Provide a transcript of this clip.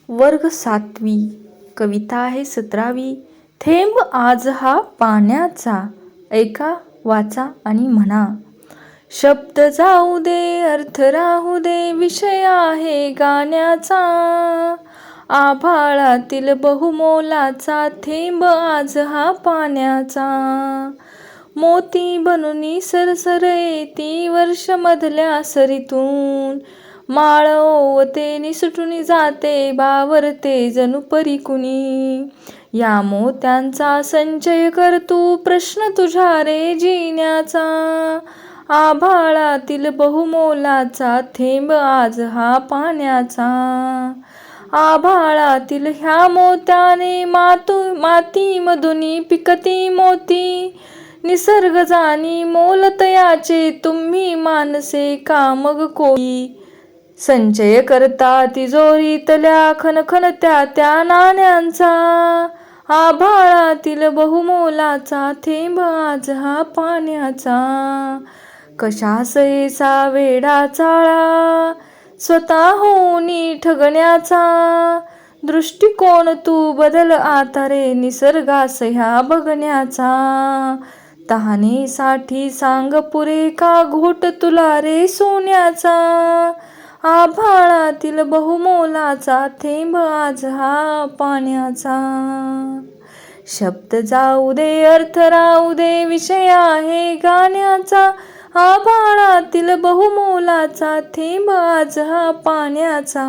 वर्ग 7वी. कविता आहे 17वी. थेंब आज हा पाण्याचा, ऐका, वाचा आणि म्हणा. शब्द जाऊ दे, अर्थ राहू दे, विषय आहे गाण्याचा. आभाळातील बहुमोलाचा थेंब आज हा पाण्याचा. मोती बनूनी सरसर येती वर्ष मधल्या सरीतून. माळ ओवते निसटून जाते, बावरते जणू परी कुणी. या मोत्यांचा संचय कर तू, प्रश्न तुझ्या रे जिण्याचा. आभाळातील बहुमोलाचा थेंब आज हा पाण्याचा. आभाळातील ह्या मोत्याने मातीमधून पिकती मोती. निसर्ग जाणी मोल तयाचे, तुम्ही मानसे का मग कोई. संचय करता तिजोरीतल्या खणखणत्या त्या नाण्यांचा. आभाळातील बहुमोलाचा थेंब आज हा पाण्याचा. कशास ऐसा वेडा चाळा, स्वतःहूनी ठगण्याचा. दृष्टिकोन तू बदल आता रे, निसर्गास ह्या बघण्याचा. तहानेसाठी सांग पुरे का, घोट तुला रे सोन्याचा. आभाळातील बहुमोलाचा थेंब आज हा पाण्याचा. शब्द जाऊ दे, अर्थ राहू दे, विषय आहे गाण्याचा. आभाळातील बहुमोलाचा थेंब आज हा पाण्याचा.